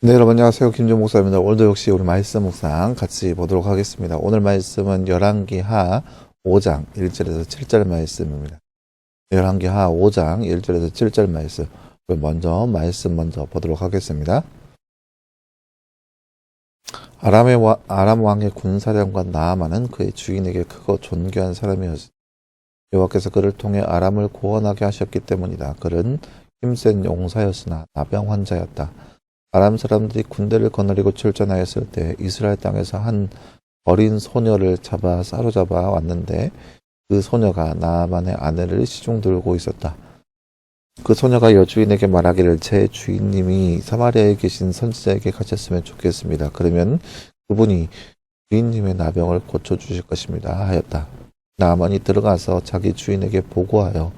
네, 여러분 안녕하세요. 김준 목사입니다. 오늘도 역시 우리 말씀 묵상 같이 보도록 하겠습니다. 오늘 말씀은 열왕기하 5장 1절에서 7절 말씀입니다. 열왕기하 5장 1절에서 7절 말씀. 말씀 보도록 하겠습니다. 아람 왕의 군사령관 나아만은 그의 주인에게 크고 존귀한 사람이었으니 여호와께서 그를 통해 아람을 구원하게 하셨기 때문이다. 그는 힘센 용사였으나 나병 환자였다. 아람 사람들이 군대를 거느리고 출전하였을 때 이스라엘 땅에서 한 어린 소녀를 사로잡아 왔는데 그 소녀가 나아만의 아내를 시중 들고 있었다. 그 소녀가 여주인에게 말하기를 제 주인님이 사마리아에 계신 선지자에게 가셨으면 좋겠습니다. 그러면 그분이 주인님의 나병을 고쳐주실 것입니다. 하였다. 나아만이 들어가서 자기 주인에게 보고하여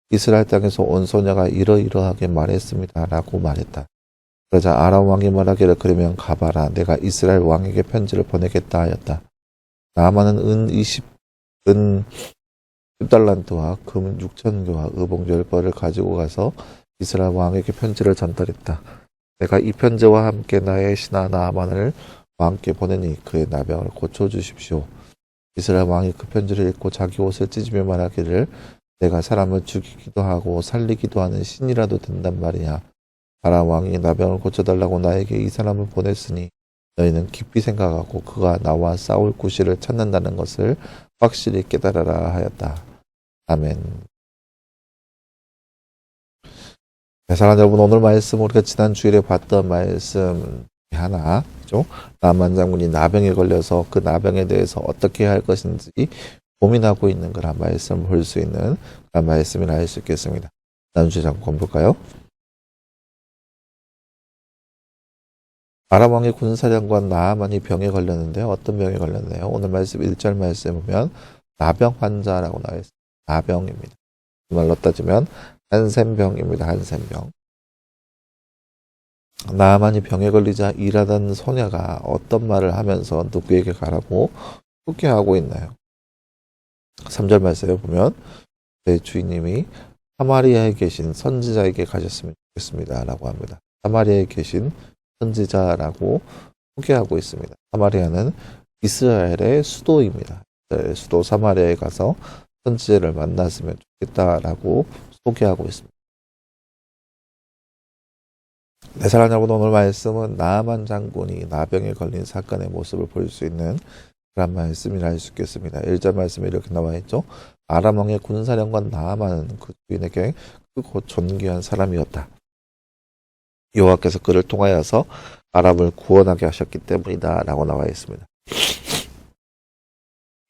이스라엘 땅에서 온 소녀가 이러이러하게 말했습니다. 라고 말했다. 그러자 아람 왕이 말하기를 그러면 가봐라. 내가 이스라엘 왕에게 편지를 보내겠다 하였다. 나아만은 은 10달란트와 금 6,000개와 의복 10벌을 가지고 가서 이스라엘 왕에게 편지를 전달했다. 내가 이 편지와 함께 나의 신하 나아만을 왕께 보내니 그의 나병을 고쳐주십시오. 이스라엘 왕이 그 편지를 읽고 자기 옷을 찢으며 말하기를 내가 사람을 죽이기도 하고 살리기도 하는 신이라도 된단 말이냐. 아람 왕이 나병을 고쳐달라고 나에게 이 사람을 보냈으니 너희는 깊이 생각하고 그가 나와 싸울 구실을 찾는다는 것을 확실히 깨달아라 하였다. 아멘. 네, 사랑하는 여러분, 오늘 말씀 우리가 지난 주일에 봤던 말씀 하나, 그죠? 나만 장군이 나병에 걸려서 그 나병에 대해서 어떻게 해야 할 것인지 고민하고 있는 그런 말씀을 볼 수 있는 그런 말씀이라 할 수 있겠습니다. 다음 주에 잠깐 볼까요? 아람 왕의 군사령관 나아만이 병에 걸렸는데요. 어떤 병에 걸렸나요? 오늘 말씀 1절 말씀 보면 나병 환자라고 나와 있습니다. 나병입니다. 그 말로 따지면 한센병입니다. 한센병. 나아만이 병에 걸리자 일하던 소녀가 어떤 말을 하면서 누구에게 가라고 후계하고 있나요? 3절 말씀에 보면 내 주인님이 사마리아에 계신 선지자에게 가셨으면 좋겠습니다. 라고 합니다. 사마리아에 계신 선지자라고 소개하고 있습니다. 사마리아는 이스라엘의 수도입니다. 수도 사마리아에 가서 선지자를 만났으면 좋겠다라고 소개하고 있습니다. 네, 사랑하는 여러분, 오늘 말씀은 나아만 장군이 나병에 걸린 사건의 모습을 볼 수 있는 그런 말씀이라 할 수 있겠습니다. 1절 말씀에 이렇게 나와 있죠. 아람 왕의 군사령관 나아만은 그 주인에게 크고 존귀한 사람이었다. 여호와께서 그를 통하여서 아람을 구원하게 하셨기 때문이다 라고 나와 있습니다.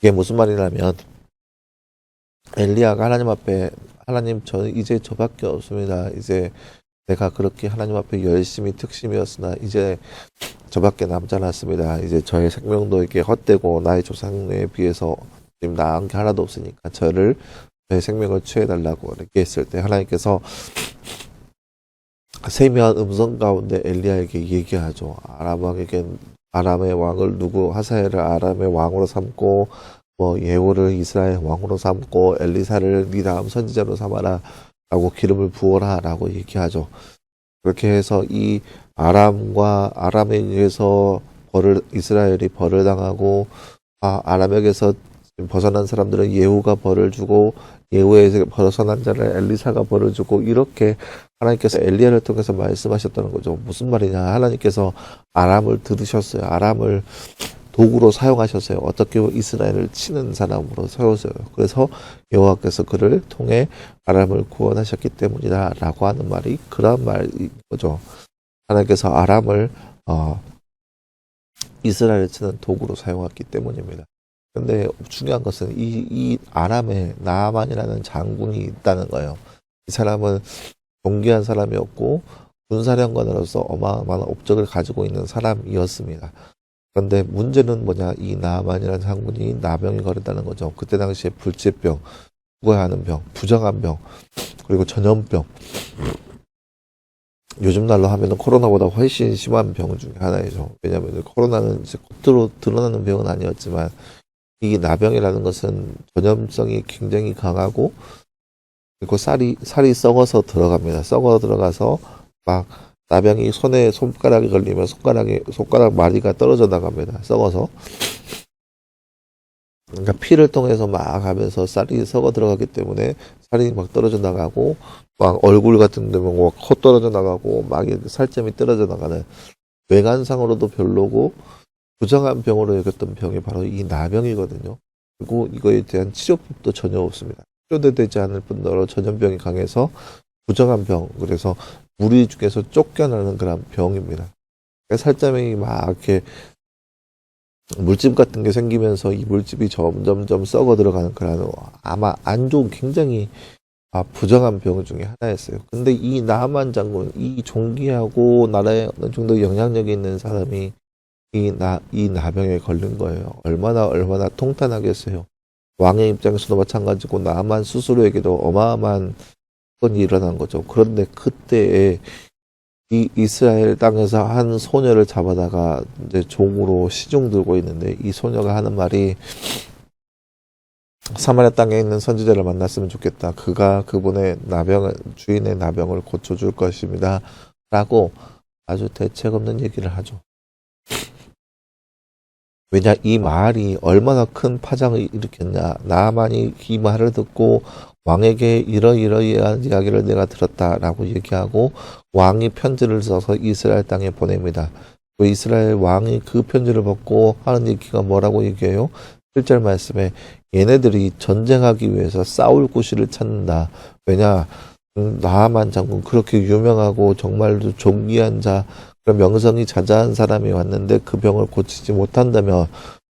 이게 무슨 말이냐면 엘리야가 하나님 앞에 하나님 저는 이제 저밖에 없습니다. 이제 내가 그렇게 하나님 앞에 열심히 특심이었으나 이제 저밖에 남지 않았습니다. 이제 저의 생명도 이렇게 헛되고 나의 조상에 비해서 지금 나은 게 하나도 없으니까 저의 생명을 취해달라고 이렇게 했을 때 하나님께서 세미한 음성 가운데 엘리야에게 얘기하죠. 아람의 왕을 하사엘을 아람의 왕으로 삼고 예후를 이스라엘 왕으로 삼고 엘리사를 네 다음 선지자로 삼아라 라고 기름을 부어라 라고 얘기하죠. 그렇게 해서 이 아람에 의해서 이스라엘이 벌을 당하고 아람에게서 벗어난 사람들은 예후가 벌을 주고 예후에서 벗어난 자를 엘리사가 벌을 주고 이렇게 하나님께서 엘리야를 통해서 말씀하셨다는 거죠. 무슨 말이냐. 하나님께서 아람을 들으셨어요. 아람을 도구로 사용하셨어요. 어떻게 이스라엘을 치는 사람으로 세웠어요. 그래서 여호와께서 그를 통해 아람을 구원하셨기 때문이다 라고 하는 말이 그런 말인 거죠. 하나님께서 아람을 이스라엘을 치는 도구로 사용했기 때문입니다. 근데 중요한 것은 이 아람에 나아만이라는 장군이 있다는 거예요. 이 사람은 존귀한 사람이었고 군사령관으로서 어마어마한 업적을 가지고 있는 사람이었습니다. 그런데 문제는 뭐냐? 이 나아만이라는 장군이 나병에 걸렸다는 거죠. 그때 당시에 불치병, 죽어야 하는 병, 부정한 병, 그리고 전염병. 요즘 날로 하면 코로나보다 훨씬 심한 병 중에 하나이죠. 왜냐하면 코로나는 이제 겉으로 드러나는 병은 아니었지만 이 나병이라는 것은 전염성이 굉장히 강하고 그리고 살이 썩어서 들어갑니다. 썩어 들어가서 막 나병이 손에 손가락에 걸리면 손가락 마디가 떨어져 나갑니다. 썩어서. 그러니까 피를 통해서 막 하면서 쌀이 썩어 들어가기 때문에 살이 막 떨어져 나가고 막 얼굴 같은 데 막 코 떨어져 나가고 막 살점이 떨어져 나가는 외관상으로도 별로고 부정한 병으로 여겼던 병이 바로 이 나병이거든요. 그리고 이거에 대한 치료법도 전혀 없습니다. 치료되지 않을 뿐더러 전염병이 강해서 부정한 병, 그래서 무리 중에서 쫓겨나는 그런 병입니다. 살점이 막 이렇게 물집 같은 게 생기면서 이 물집이 점점점 썩어 들어가는 그런 아마 안 좋은 굉장히 부정한 병 중에 하나였어요. 근데 이 나만 장군, 이 존귀하고 나라에 어느 정도 영향력이 있는 사람이 이 나병에 걸린 거예요. 얼마나 통탄하겠어요. 왕의 입장에서도 마찬가지고 나만 스스로에게도 어마어마한 사건이 일어난 거죠. 그런데 그때에 이 이스라엘 땅에서 한 소녀를 잡아다가 이제 종으로 시중 들고 있는데 이 소녀가 하는 말이 사마리아 땅에 있는 선지자를 만났으면 좋겠다. 그가 그분의 주인의 나병을 고쳐줄 것입니다. 라고 아주 대책 없는 얘기를 하죠. 왜냐, 이 말이 얼마나 큰 파장을 일으켰냐. 나만이 이 말을 듣고 왕에게 이러이러한 이야기를 내가 들었다라고 얘기하고 왕이 편지를 써서 이스라엘 땅에 보냅니다. 그 이스라엘 왕이 그 편지를 받고 하는 얘기가 뭐라고 얘기해요? 1절 말씀에 얘네들이 전쟁하기 위해서 싸울 구실을 찾는다. 왜냐, 나하만 장군 그렇게 유명하고 정말로 존귀한 자, 그런 명성이 자자한 사람이 왔는데 그 병을 고치지 못한다면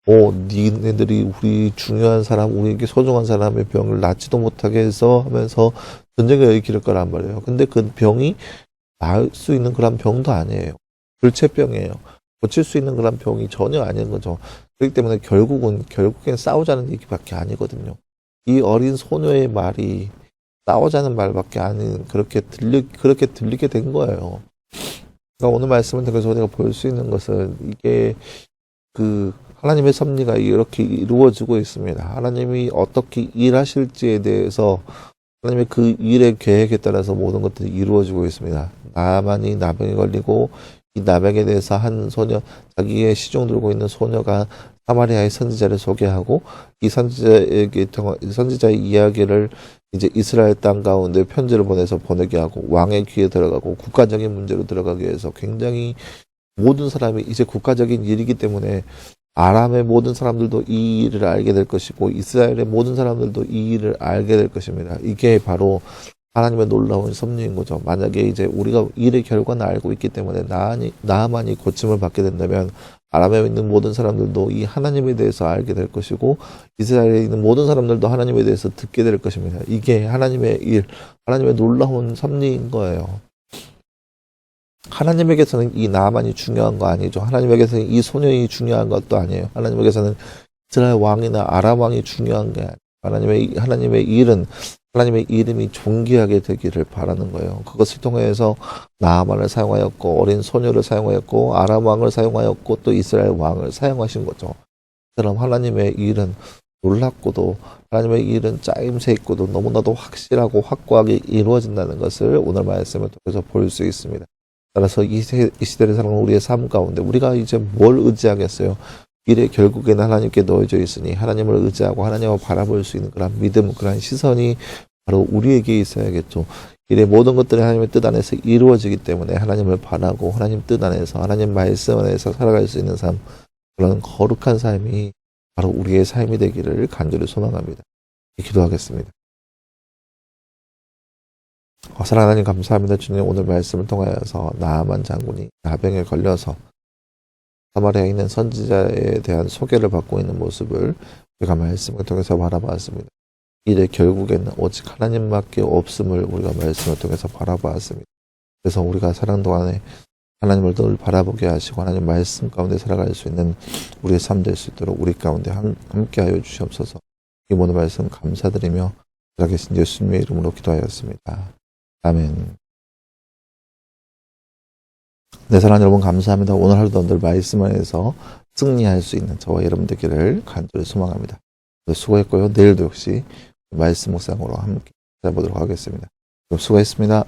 니네들이 우리 중요한 사람, 우리에게 소중한 사람의 병을 낫지도 못하게 해서 하면서 전쟁에 일으킬 거란 말이에요. 근데 그 병이 나을 수 있는 그런 병도 아니에요. 불체병이에요. 고칠 수 있는 그런 병이 전혀 아닌 거죠. 그렇기 때문에 결국엔 싸우자는 얘기밖에 아니거든요. 이 어린 소녀의 말이 싸우자는 말밖에 아닌 그렇게 들리게 된 거예요. 그러니까 오늘 말씀을 통해서 우리가 볼 수 있는 것은 이게 하나님의 섭리가 이렇게 이루어지고 있습니다. 하나님이 어떻게 일하실지에 대해서 하나님의 그 일의 계획에 따라서 모든 것들이 이루어지고 있습니다. 나만이 나병에 걸리고 이 나병에 대해서 한 소녀, 자기의 시종 들고 있는 소녀가 사마리아의 선지자를 소개하고 이 선지자의 이야기를 이제 이스라엘 땅 가운데 편지를 보내서 보내게 하고 왕의 귀에 들어가고 국가적인 문제로 들어가기 위해서 굉장히 모든 사람이 이제 국가적인 일이기 때문에 아람의 모든 사람들도 이 일을 알게 될 것이고 이스라엘의 모든 사람들도 이 일을 알게 될 것입니다. 이게 바로 하나님의 놀라운 섭리인 거죠. 만약에 이제 우리가 일의 결과는 알고 있기 때문에 나만이 고침을 받게 된다면 아람에 있는 모든 사람들도 이 하나님에 대해서 알게 될 것이고 이스라엘에 있는 모든 사람들도 하나님에 대해서 듣게 될 것입니다. 이게 하나님의 일, 하나님의 놀라운 섭리인 거예요. 하나님에게서는 이 나만이 중요한 거 아니죠. 하나님에게서는 이 소년이 중요한 것도 아니에요. 하나님에게서는 이스라엘 왕이나 아람 왕이 중요한 게 아니에요. 하나님의 일은 하나님의 이름이 존귀하게 되기를 바라는 거예요. 그것을 통해서 나아만을 사용하였고 어린 소녀를 사용하였고 아람 왕을 사용하였고 또 이스라엘 왕을 사용하신 거죠. 그럼 하나님의 일은 놀랍고도 하나님의 일은 짜임새 있고도 너무나도 확실하고 확고하게 이루어진다는 것을 오늘 말씀을 통해서 볼 수 있습니다. 따라서 이 시대를 살아가는 우리의 삶 가운데 우리가 이제 뭘 의지하겠어요? 일의 결국에는 하나님께 놓여져 있으니 하나님을 의지하고 하나님을 바라볼 수 있는 그런 믿음, 그런 시선이 바로 우리에게 있어야겠죠. 일의 모든 것들이 하나님의 뜻 안에서 이루어지기 때문에 하나님을 바라고 하나님 뜻 안에서 하나님 말씀 안에서 살아갈 수 있는 삶, 그런 거룩한 삶이 바로 우리의 삶이 되기를 간절히 소망합니다. 기도하겠습니다. 사랑하는 하나님 감사합니다. 주님 오늘 말씀을 통하여서 나아만 장군이 나병에 걸려서 사마리아에 있는 선지자에 대한 소개를 받고 있는 모습을 우리가 말씀을 통해서 바라보았습니다. 일의 결국에는 오직 하나님밖에 없음을 우리가 말씀을 통해서 바라보았습니다. 그래서 우리가 사랑 동안에 하나님을 늘 바라보게 하시고 하나님 말씀 가운데 살아갈 수 있는 우리의 삶 될 수 있도록 우리 가운데 함께하여 주시옵소서. 이 모든 말씀 감사드리며 살아계신 예수님의 이름으로 기도하였습니다. 아멘. 네, 사랑하는 여러분 감사합니다. 오늘 하루도 늘 말씀 안에서 승리할 수 있는 저와 여러분 되기를 간절히 소망합니다. 수고했고요. 내일도 역시 말씀 묵상으로 함께 찾아보도록 하겠습니다. 수고했습니다.